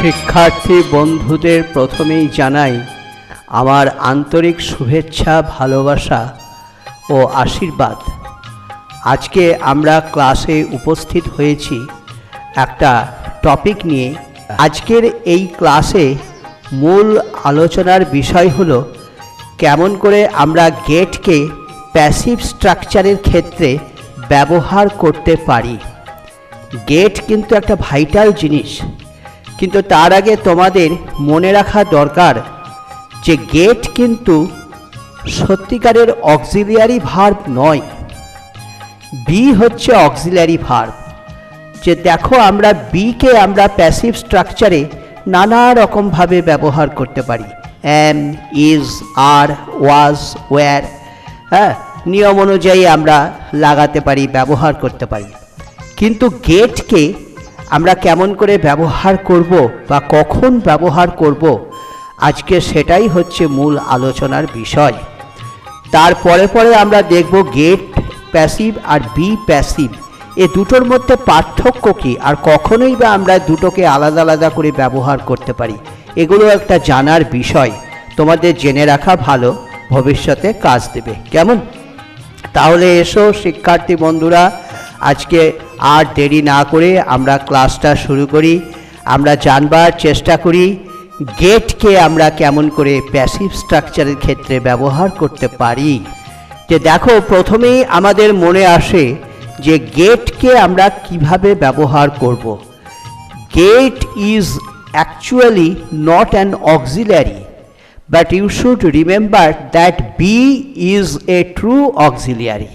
শিক্ষার্থী বন্ধুদের প্রথমেই জানাই আমার আন্তরিক শুভেচ্ছা, ভালোবাসা ও আশীর্বাদ। আজকে আমরা ক্লাসে উপস্থিত হয়েছি একটা টপিক নিয়ে। আজকের এই ক্লাসে মূল আলোচনার বিষয় হলো কেমন করে আমরা গেটকে প্যাসিভ স্ট্রাকচারের ক্ষেত্রে ব্যবহার করতে পারি। গেট কিন্তু একটা ভাইটাল জিনিস, কিন্তু তার আগে তোমাদের মনে রাখা দরকার যে গেট কিন্তু সত্যিকারের অক্সিলিয়ারি ভার্ব নয়। বি হচ্ছে অক্সিলিয়ারি ভার্ব। যে দেখো আমরা বিকে আমরা প্যাসিভ স্ট্রাকচারে নানা রকমভাবে ব্যবহার করতে পারি। Am, is, are, was, were, নিয়ম অনুযায়ী আমরা লাগাতে পারি, ব্যবহার করতে পারি। কিন্তু গেটকে আমরা কেমন করে ব্যবহার করব বা কখন ব্যবহার করব, আজকে সেটাই হচ্ছে মূল আলোচনার বিষয়। তারপরে আমরা দেখব গেট প্যাসিভ আর বি প্যাসিভ এ দুটোর মধ্যে পার্থক্য কী, আর কখনোই বা আমরা দুটোকে আলাদা আলাদা করে ব্যবহার করতে পারি। এগুলো একটা জানার বিষয়, তোমাদের জেনে রাখা ভালো, ভবিষ্যতে কাজ দেবে। কেমন? তাহলে এসো শিক্ষার্থী বন্ধুরা, আজকে আর দেরি না করে আমরা ক্লাসটা শুরু করি। আমরা জানবার চেষ্টা করি গেটকে আমরা কেমন করে প্যাসিভ স্ট্রাকচারের ক্ষেত্রে ব্যবহার করতে পারি। যে দেখো, প্রথমেই আমাদের মনে আসে যে গেটকে আমরা কিভাবে ব্যবহার করব। Get is actually not an auxiliary, but you should remember that be is a true auxiliary.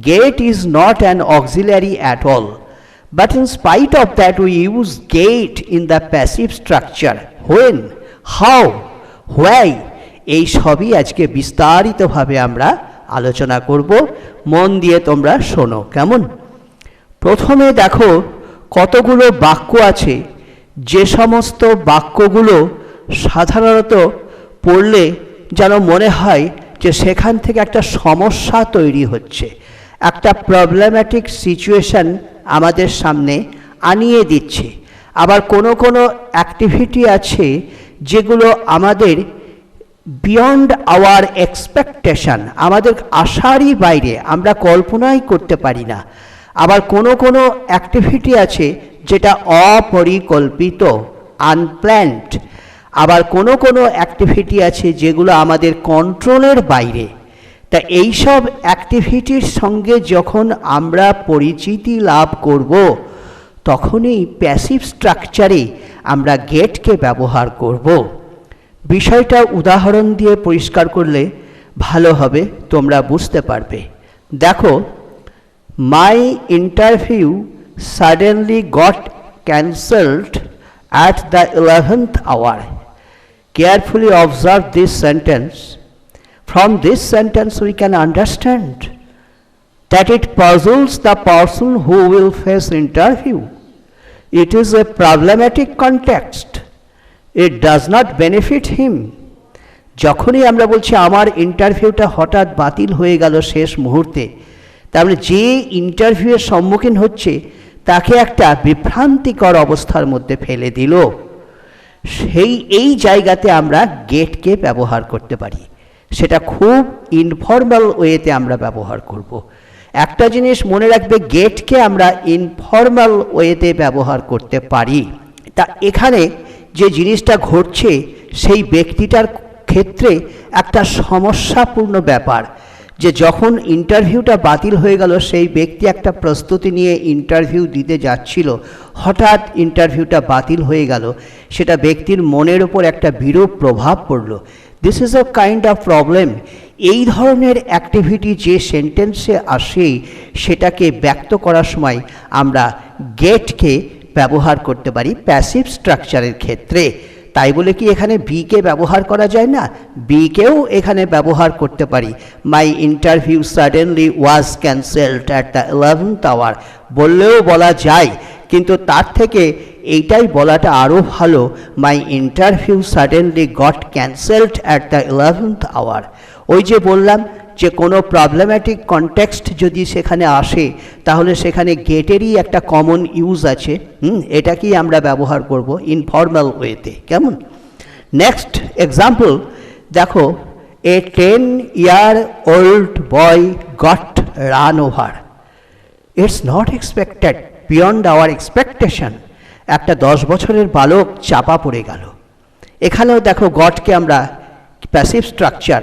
Gate is not an auxiliary at all, but in spite of that we use gate in the passive structure. When, how, why, এই সবই আজকে বিস্তারিতভাবে আমরা আলোচনা করব। মন দিয়ে তোমরা শোনো। কেমন? প্রথমে দেখো কতগুলো বাক্য আছে, যে সমস্ত বাক্যগুলো সাধারণত পড়লে যেন মনে হয় যে সেখান থেকে একটা সমস্যা তৈরি হচ্ছে, একটা প্রবলেম্যাটিক সিচুয়েশন আমাদের সামনে আনিয়ে দিচ্ছে। আবার কোনো কোনো অ্যাক্টিভিটি আছে যেগুলো আমাদের বিয়ন্ড আওয়ার এক্সপেকটেশন, আমাদের আশারই বাইরে, আমরা কল্পনাই করতে পারি না। আবার কোনো কোনো অ্যাক্টিভিটি আছে যেটা অপরিকল্পিত, আনপ্ল্যান্ড। আবার কোনো কোনো অ্যাক্টিভিটি আছে যেগুলো আমাদের কন্ট্রোলের বাইরে। তা এইসব অ্যাক্টিভিটির সঙ্গে যখন আমরা পরিচিতি লাভ করব, তখনই প্যাসিভ স্ট্রাকচারে আমরা গেটকে ব্যবহার করব। বিষয়টা উদাহরণ দিয়ে পরিষ্কার করলে ভালো হবে, তোমরা বুঝতে পারবে। দেখো, my interview suddenly got cancelled at the 11th hour. Carefully observe this sentence. From this sentence we can understand that it puzzles the person who will face interview. It is a problematic context. It does not benefit him. যখনই আমরা বলছি আমার ইন্টারভিউটা হঠাৎ বাতিল হয়ে গেল শেষ মুহূর্তে, তাহলে যে ইন্টারভিউয়ের সম্মুখীন হচ্ছে তাকে একটা বিভ্রান্তিকর অবস্থার মধ্যে ফেলে দিল, এই জায়গাতে আমরা গেটকে ব্যবহার করতে পারি। সেটা খুব ইনফর্মাল ওয়েতে আমরা ব্যবহার করব। একটা জিনিস মনে রাখবে, গেটকে আমরা ইনফর্মাল ওয়েতে ব্যবহার করতে পারি। তা এখানে যে জিনিসটা ঘটছে সেই ব্যক্তিটার ক্ষেত্রে একটা সমস্যাপূর্ণ ব্যাপার, যে যখন ইন্টারভিউটা বাতিল হয়ে গেল, সেই ব্যক্তি একটা প্রস্তুতি নিয়ে ইন্টারভিউ দিতে যাচ্ছিল, হঠাৎ ইন্টারভিউটা বাতিল হয়ে গেল, সেটা ব্যক্তির মনের ওপর একটা বিরূপ প্রভাব পড়ল। This is a kind of problem. এই ধরনের অ্যাক্টিভিটি যে সেন্টেন্সে আসে, সেটাকে ব্যক্ত করার সময় আমরা গেটকে ব্যবহার করতে পারি প্যাসিভ স্ট্রাকচারের ক্ষেত্রে। তাই বলে কি এখানে বিকে ব্যবহার করা যায় না? বিকেও এখানে ব্যবহার করতে পারি। My interview suddenly was cancelled at the 11th hour বললেও বলা যায়, কিন্তু তার থেকে এইটাই বলাটা আরও ভালো, my interview suddenly got cancelled at the 11th hour। ওই যে বললাম যে কোনো প্রবলেম্যাটিক কনটেক্সট যদি সেখানে আসে তাহলে সেখানে গেটেরই একটা কমন ইউজ আছে, এটাকেই আমরা ব্যবহার করব ইনফর্মাল ওয়েতে। কেমন? নেক্সট এক্সাম্পল দেখো, এ 10-year-old boy got run over. It's not expected, beyond our expectation. একটা 10 বছরের বালক চাপা পড়ে গেল। এখানেও দেখো গটকে আমরা passive structure,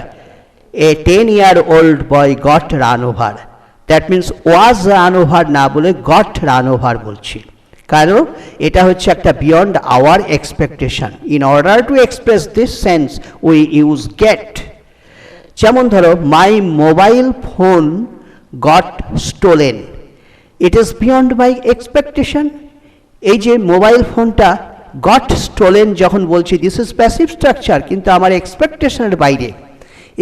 A 10-year-old boy got run over, that means was run over না বলে গট রান ওভার বলছি, কারণ এটা হচ্ছে একটা beyond our expectation. In order to express this sense we use get. যেমন ধরো, my mobile phone got stolen, it is beyond my expectation. এই যে মোবাইল ফোনটা গট স্টোলেন যখন বলছি, দিস ইজ প্যাসিভ স্ট্রাকচার, কিন্তু আমার এক্সপেকটেশনের বাইরে।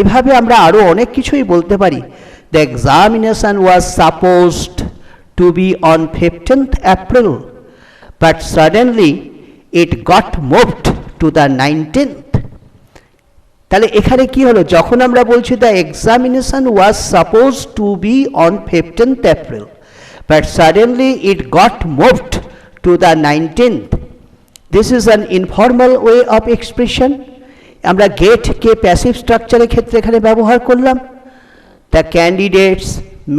এভাবে আমরা আরও অনেক কিছুই বলতে পারি। The examination was supposed to be on 15th April, but suddenly it got moved to the 19th. তাহলে এখানে কি হলো, যখন আমরা বলছি the examination was suppose to be on 15th April, but suddenly it got moved to the 19th. This is an informal way of expression. আমরা গেটকে passive স্ট্রাকচারের ক্ষেত্রে এখানে ব্যবহার করলাম। The candidates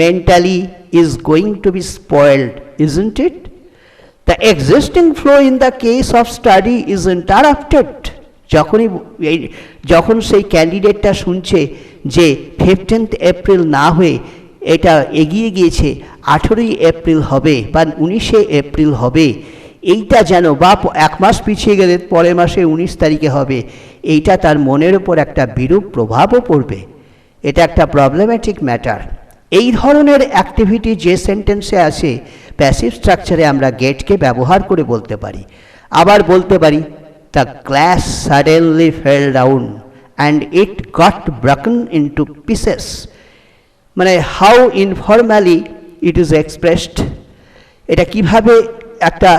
mentally is going to B spoiled, isn't it? The existing flow in the case of study is interrupted. যখন সেই ক্যান্ডিডেটটা শুনছে যে 15th April না হয়ে এটা এগিয়ে গিয়েছে 18ই এপ্রিল হবে বা 19শে এপ্রিল হবে, এইটা যেন বা 1 মাস পিছিয়ে গেলে পরের মাসে 19 তারিখে হবে, এইটা তার মনের ওপর একটা বিরূপ প্রভাবও পড়বে। এটা একটা প্রবলেম্যাটিক ম্যাটার। এই ধরনের অ্যাক্টিভিটি যে সেন্টেন্সে আসে প্যাসিভ স্ট্রাকচারে আমরা গেটকে ব্যবহার করে বলতে পারি। আবার বলতে পারি, the glass suddenly fell down and it got broken into pieces. মানে how informally it is expressed, এটা কিভাবে একটা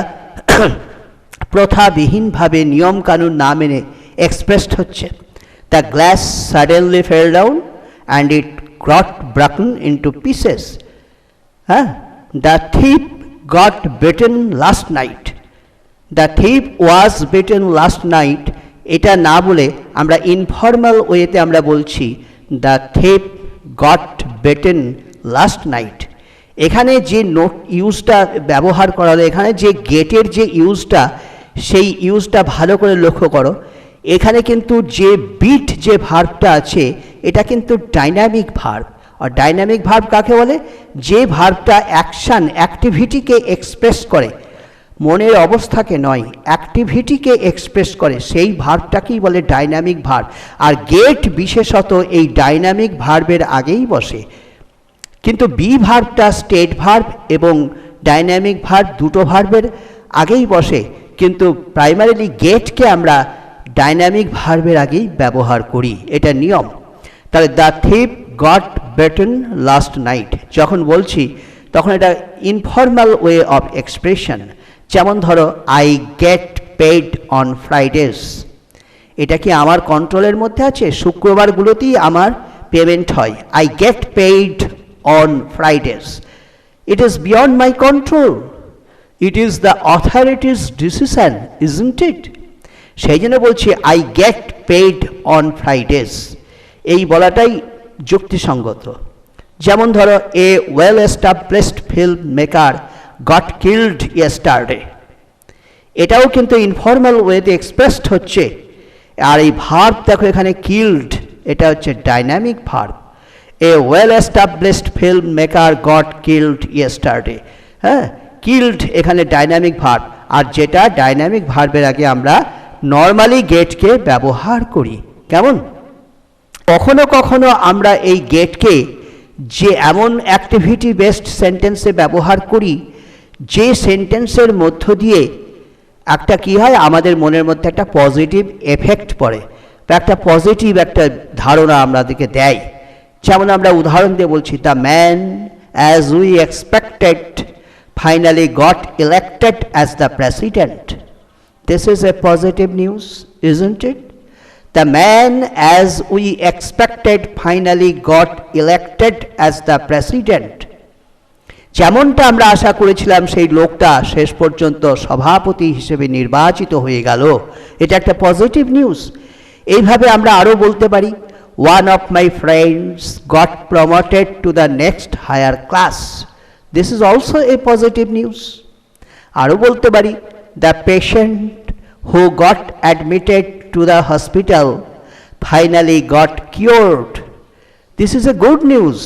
প্রথাবিহীনভাবে নিয়মকানুন না মেনে এক্সপ্রেসড হচ্ছে। The glass suddenly fell down and it got broken into pieces. হ্যাঁ, the thief got beaten last night, the thief was beaten last night, এটা না বলে আমরা ইনফর্মাল ওয়েতে আমরা বলছি the thief got beaten last night. এখানে যে নোট ইউজটা ব্যবহার করা হলো, এখানে যে গেটের যে ইউজটা, সেই ইউজটা ভালো করে লক্ষ্য করো। এখানে কিন্তু যে বিট যে ভার্বটা আছে এটা কিন্তু ডাইনামিক ভার্ব। আর ডাইনামিক ভার্ব কাকে বলে? যে ভার্বটা অ্যাকশান অ্যাক্টিভিটিকে এক্সপ্রেস করে, মনের অবস্থাকে নয়, অ্যাক্টিভিটিকে এক্সপ্রেস করে, সেই ভার্বটাকেই বলে ডাইনামিক ভার্ব। আর গেট বিশেষত এই ডাইনামিক ভার্বের আগেই বসে। কিন্তু বি ভার্বটা স্টেট ভার্ব এবং ডাইনামিক ভার্ব দুটো ভার্বের আগেই বসে, কিন্তু প্রাইমারিলি গেটকে আমরা ডাইনামিক ভার্বের আগেই ব্যবহার করি, এটা নিয়ম। তাহলে the thief got beaten last night যখন বলছি তখন এটা ইনফর্মাল ওয়ে অফ এক্সপ্রেশন। যেমন ধরো, I get paid on Fridays, এটা কি আমার কন্ট্রোলের মধ্যে আছে? শুক্রবারগুলোতেই আমার পেমেন্ট হয়। I get paid on Fridays. It is beyond my control. It is the authority's decision, isn't it? সেই জন্য বলছি I get paid on Fridays, এই বলাটাই যুক্তিসঙ্গত। যেমন ধরো, a well established film maker got killed yesterday, এটাও কিন্তু ইনফর্মাল ওয়েতে এক্সপ্রেসড হচ্ছে। আর এই ভার্ব দেখো এখানে কিল্ড, এটা হচ্ছে dynamic verb. A well-established filmmaker got killed yesterday. হ্যাঁ, কিল্ড এখানে ডাইনামিক ভার্ব, আর যেটা ডাইনামিক ভার্বের আগে আমরা নর্মালি গেটকে ব্যবহার করি। কেমন? কখনো কখনো আমরা এই গেটকে যে এমন অ্যাক্টিভিটি বেসড সেন্টেন্সে ব্যবহার করি যে সেন্টেন্সের মধ্য দিয়ে একটা কি হয়, আমাদের মনের মধ্যে একটা পজিটিভ এফেক্ট পড়ে বা একটা পজিটিভ একটা ধারণা আমাদেরকে দেয়। যেমন আমরা উদাহরণ দিয়ে বলছি, the man as we expected finally goat elected as the president. This is A positive news, isn't it? The man, as we expected, finally got elected as the president. যেমনটা আমরা আশা করেছিলাম সেই লোকটা শেষ পর্যন্ত সভাপতি হিসেবে নির্বাচিত হয়ে গেল। এটা একটা পজিটিভ নিউজ। এইভাবে আমরা আরও বলতে পারি, one of my friends got promoted to the next higher class. This is also a positive news. আরও বলতে পারি, the patient who got admitted to the hospital finally got cured. This is a good news.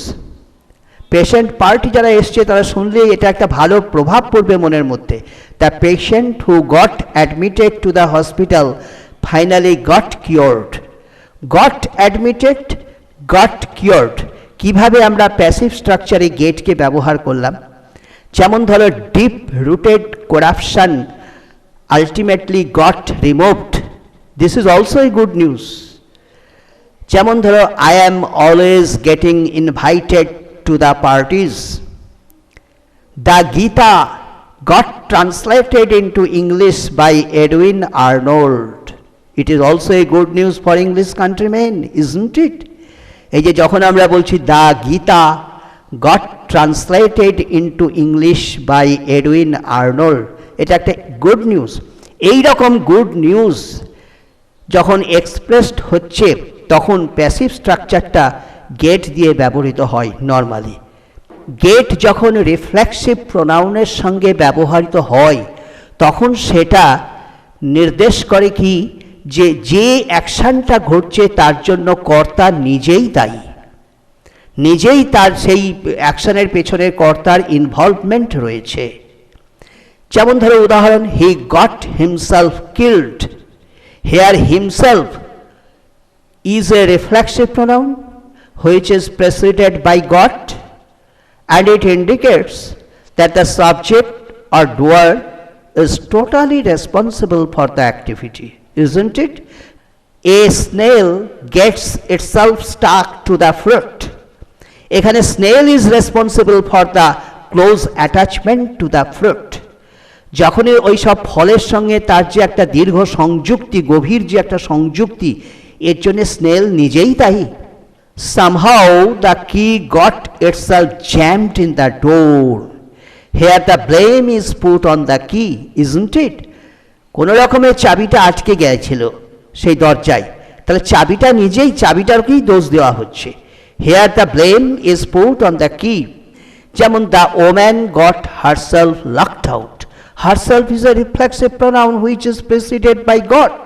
Patient party যারা এসছে তারা শুনলে এটা একটা ভালো প্রভাব পড়বে মনের মধ্যে। The patient who got admitted to the hospital finally got cured. Got admitted, got cured, কীভাবে আমরা প্যাসিভ স্ট্রাকচারে গেটকে ব্যবহার করলাম। যেমন ধরো, deep rooted corruption ultimately got removed. This is also a good news. যেমন ধরো, I am always getting invited to the parties. The Gita got translated into English by Edwin Arnold. It is also a good news for English countrymen, isn't it? এই যে যখন আমরা বলছি the Gita got translated into English by Edwin Arnold, এটা একটা good news. এই রকম good news যখন এক্সপ্রেসড হচ্ছে তখন প্যাসিভ স্ট্রাকচারটা গেট দিয়ে ব্যবহৃত হয় নর্মালি। গেট যখন রিফ্লেক্সিভ প্রোনাউনের সঙ্গে ব্যবহৃত হয় তখন সেটা নির্দেশ করে কি, যে যে অ্যাকশানটা ঘটছে তার জন্য কর্তা নিজেই দায়ী, নিজেই তার সেই অ্যাকশানের পেছনে কর্তার ইনভলভমেন্ট রয়েছে। যেমন ধরো উদাহরণ, he got himself killed. Here himself is a reflexive pronoun which is preceded by got, and it indicates that the subject or doer is totally responsible for the activity, isn't it? A snail gets itself stuck to the fruit. এখানে snail is responsible for the close attachment to the fruit. যখনই ওই সব ফলের সঙ্গে তার যে একটা দীর্ঘ সংযুক্তি, গভীর যে একটা সংযুক্তি, এর জন্য স্নেল নিজেই দায়ী। Somehow the key got itself jammed in the door. Here the blame is put on the key, isn't it? কোনো রকমের চাবিটা আটকে গিয়েছিল সেই দরজায়, তাহলে চাবিটা নিজেই, চাবিটাকেই দোষ দেওয়া হচ্ছে। Here the blame is put on the key. যেমন the woman got herself locked out. Herself is a reflexive pronoun which is preceded by got.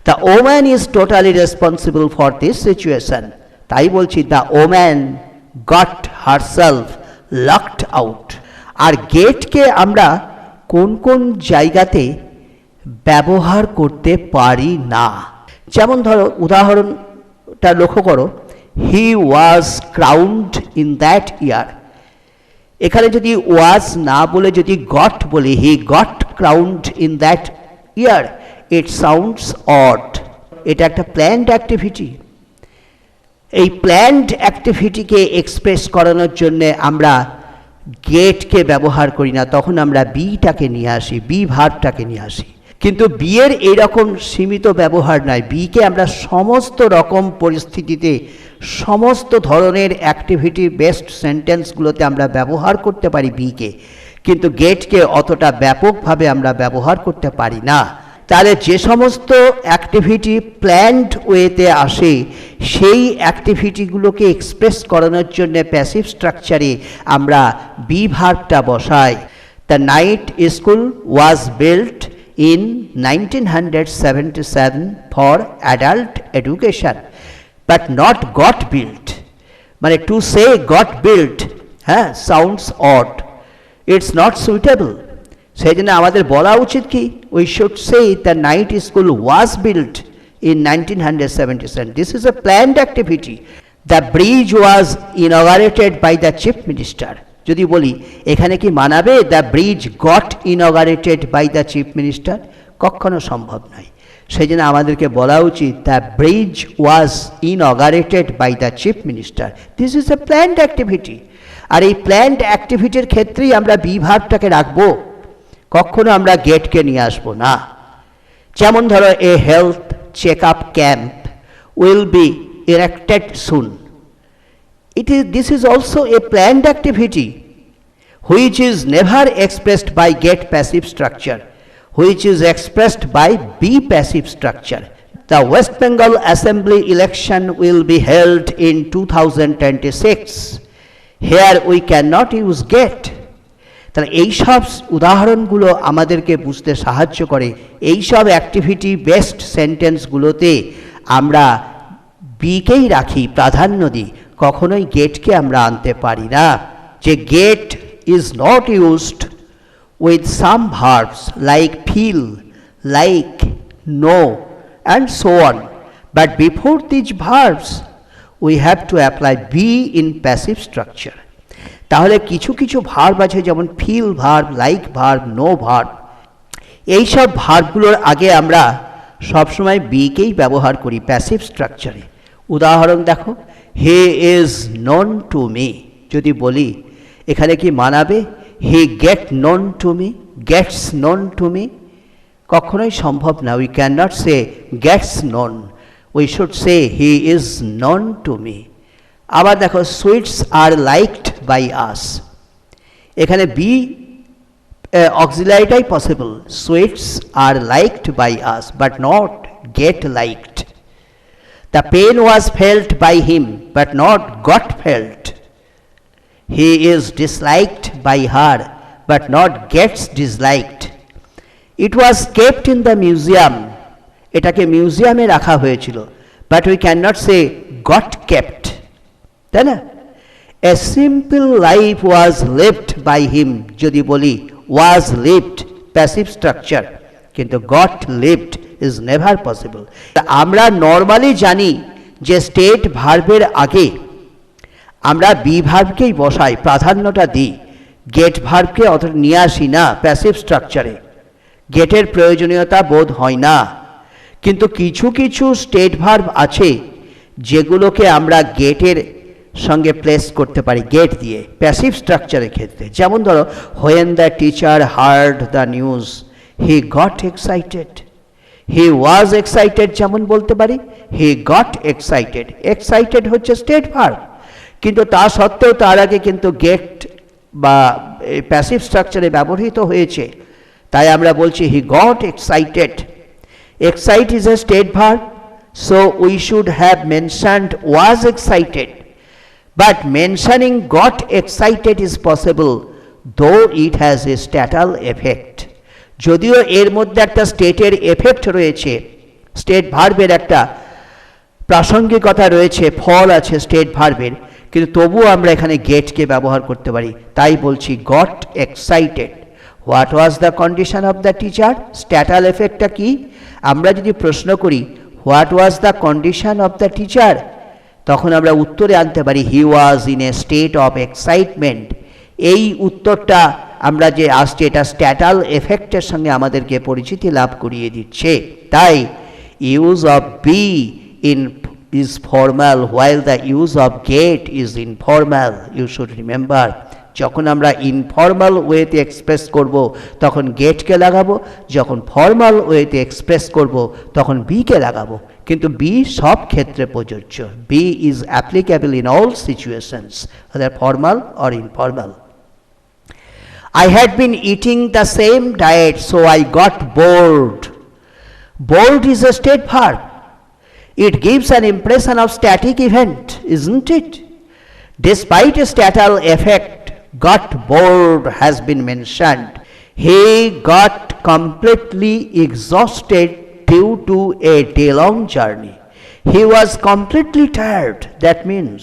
The woman is totally responsible for this situation. তাই বলছি, the woman got herself locked out. আর গেটকে আমরা কোন কোন জায়গাতে ব্যবহার করতে পারি না, যেমন ধরো উদাহরণটা লক্ষ্য করো, হি ওয়াজ ক্রাউন্ড ইন দ্যাট ইয়ার। এখানে যদি ওয়াজ না বলে যদি গট বলি, he got crowned in that year, it sounds odd. এটা একটা প্ল্যান্ড অ্যাক্টিভিটি। এই প্ল্যান্ড অ্যাক্টিভিটিকে এক্সপ্রেস করানোর জন্যে আমরা গেটকে ব্যবহার করি না, তখন আমরা বিটাকে নিয়ে আসি, বি ভার্বটাকে নিয়ে আসি। কিন্তু বিয়ের এইরকম সীমিত ব্যবহার নয়, বিকে আমরা সমস্ত রকম পরিস্থিতিতে, সমস্ত ধরনের অ্যাক্টিভিটি বেসড সেন্টেন্সগুলোতে আমরা ব্যবহার করতে পারি বিকে, কিন্তু গেটকে অতটা ব্যাপকভাবে আমরা ব্যবহার করতে পারি না। তাহলে যে সমস্ত অ্যাক্টিভিটি প্ল্যান্ড ওয়েতে আসে সেই অ্যাক্টিভিটিগুলোকে এক্সপ্রেস করানোর জন্য প্যাসিভ স্ট্রাকচারে আমরা বি ভার্বটা বসাই। The night school was built in 1977 for adult education, but not got built. মানে টু সে গট বিল্ট, হ্যাঁ, sounds odd, it's not suitable. সেই জন্য আমাদের বলা উচিত কি, we should say the night school was built in 1977. This is a planned activity. The bridge was inaugurated by the chief minister. যদি বলি এখানে কি মানাবে the bridge got inaugurated by the chief minister? কখনো সম্ভব নয়। সেই জন্য আমাদেরকে বলা উচিত the bridge was inaugurated by the chief minister. This is a planned activity. আর এই প্ল্যান্ড অ্যাক্টিভিটির ক্ষেত্রেই আমরা বি ভার্বটাকে রাখবো, কখনো আমরা গেটকে নিয়ে আসবো না। যেমন ধরো, এ health checkup camp will be erected soon. This is also a planned activity which is never expressed by get passive structure, which is expressed by be passive structure. The West Bengal Assembly election will be held in 2026. Here we cannot use get. তাহলে এইসব উদাহরণগুলো আমাদেরকে বুঝতে সাহায্য করে। এইসব activity based সেন্টেন্সগুলোতে আমরা বিকেই রাখি, প্রাধান্য দিই, কখনোই গেটকে আমরা আনতে পারি না। যে get is not used with some verbs like feel, like, know and so on, but before these verbs we have to apply be in passive structure. তাহলে কিছু কিছু ভার্ব আছে, যেমন feel verb, like verb, know verb, এই সব ভার্বগুলোর আগে আমরা সবসময় বিকেই ব্যবহার করি প্যাসিভ স্ট্রাকচারে। উদাহরণ দেখো, he is known to me, যদি বলি এখানে কি মানাবে he get known to me, gets known to me? কখনোই সম্ভব না। We can not say gets known, we should say he is known to me. আবার দেখো, sweets are liked by us, এখানে বি অক্সিলারিটাই possible, sweets are liked by us but not get liked. The pen was felt by him but not got felt. He is disliked by her but not gets disliked. It was kept in the museum, এটাকে মিউজিয়ামে রাখা হয়েছিল, but we cannot say got kept, তাই না? A simple life was lived by him, যদি বলি was lived, passive structure, কিন্তু got lived is never possible. আমরা নর্মালি জানি যে স্টেট ভার্বের আগে আমরা বি ভার্বকেই বসাই, প্রাধান্যটা দিই, গেট ভার্বকে অথবা নিয়ে আসি না প্যাসিভ স্ট্রাকচারে, গেটের প্রয়োজনীয়তা বোধ হয় না। কিন্তু কিছু কিছু স্টেট ভার্ব আছে যেগুলোকে আমরা গেটের সঙ্গে প্লেস করতে পারি গেট দিয়ে প্যাসিভ স্ট্রাকচারের ক্ষেত্রে। যেমন ধরো, when the teacher hard the news he got excited, he was excited যেমন বলতে পারি, হি গট এক্সাইটেড। এক্সাইটেড হচ্ছে স্টেট ভার্ব, কিন্তু তা সত্ত্বেও তার আগে কিন্তু গেট বা প্যাসিভ স্ট্রাকচারে ব্যবহৃত হয়েছে, তাই আমরা বলছি he got excited. Excite is a state verb, so we should have mentioned was excited, but mentioning goat excited is possible দো ইট হ্যাজ এ স্ট্যাটাল এফেক্ট। যদিও এর মধ্যে একটা স্টেটের এফেক্ট রয়েছে, স্টেট ভার্বের একটা প্রাসঙ্গিকতা রয়েছে, ফল আছে স্টেট ভার্বের, কিন্তু তবুও আমরা এখানে গেটকে ব্যবহার করতে পারি। তাই বলছি got excited. What was the condition of the teacher, স্ট্যাটাল এফেক্টটা কি? আমরা যদি প্রশ্ন করি what was the condition of the teacher, তখন আমরা উত্তরে আনতে পারি he was in a state of excitement. এই উত্তরটা আমরা যে আসছে এটা স্ট্যাটাল এফেক্টের সঙ্গে আমাদেরকে পরিচিতি লাভ করিয়ে দিচ্ছে। তাই use of be in is formal while the use of get is informal. You should remember, যখন আমরা ইনফর্মাল ওয়েতে এক্সপ্রেস করব তখন গেটকে লাগাবো, যখন ফর্মাল ওয়েতে এক্সপ্রেস করব তখন বিকে লাগাবো, কিন্তু বি সব ক্ষেত্রে প্রযোজ্য। Be is applicable in all situations, whether formal or informal. I had been eating the same diet so I got bored. Bored is a state verb. It gives an impression of static event, isn't it? Despite a statal effect, got bored has been mentioned. He got completely exhausted due to a day-long journey. He was completely tired. That means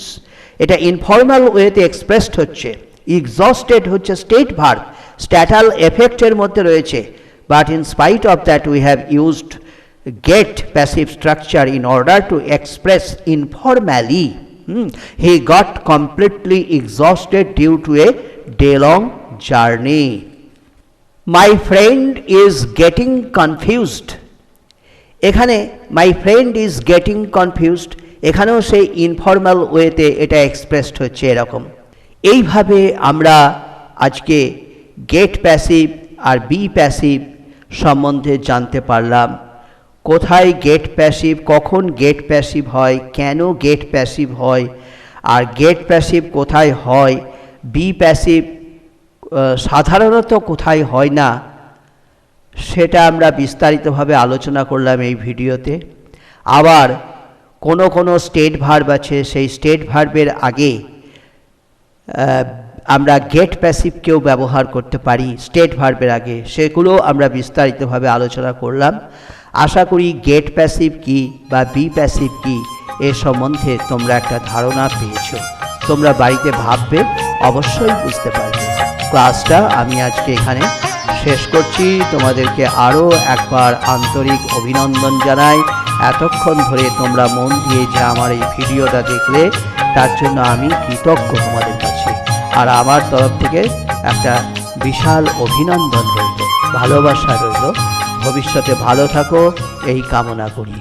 এটা informal ওয়েতে expressed হচ্ছে। Exhausted হচ্ছে state verb, স্ট্যাটাল এফেক্টের মধ্যে রয়েছে, but in spite of that we have used get passive structure in order to express informally. He got completely exhausted due to a day-long journey. My friend is getting confused. এখানে my friend is getting confused, এখানেও সেই informal ওয়েতে এটা expressed হচ্ছে এরকম। এইভাবে আমরা আজকে গেট প্যাসিভ আর বি প্যাসিভ সম্বন্ধে জানতে পারলাম। কোথায় গেট প্যাসিভ, কখন গেট প্যাসিভ হয়, কেন গেট প্যাসিভ হয়, আর গেট প্যাসিভ কোথায় হয়, বি প্যাসিভ সাধারণত কোথায় হয় না, সেটা আমরা বিস্তারিতভাবে আলোচনা করলাম এই ভিডিওতে। আবার কোনো স্টেট ভার্ব আছে, সেই স্টেট ভার্বের আগে আমরা গেট প্যাসিভকেও ব্যবহার করতে পারি স্টেট ভার্বের আগে, সেগুলো আমরা বিস্তারিতভাবে আলোচনা করলাম। আশা করি গেট প্যাসিভ কি বা বি প্যাসিভ কি এ সম্বন্ধে তোমরা একটা ধারণা পেয়েছো। তোমরা বাড়িতে ভাববে, অবশ্যই বুঝতে পারবে। ক্লাসটা আমি আজকে এখানে শেষ করছি। তোমাদেরকে আরও একবার আন্তরিক অভিনন্দন জানাই। এতক্ষণ ধরে তোমরা মন দিয়ে যে আমার এই ভিডিওটা দেখলে, তার জন্য আমি কৃতজ্ঞ তোমাদের কাছে। আর আমার তরফ থেকে একটা বিশাল অভিনন্দন রইল, ভালোবাসা রইল। ভবিষ্যতে ভালো থাকো এই কামনা করি।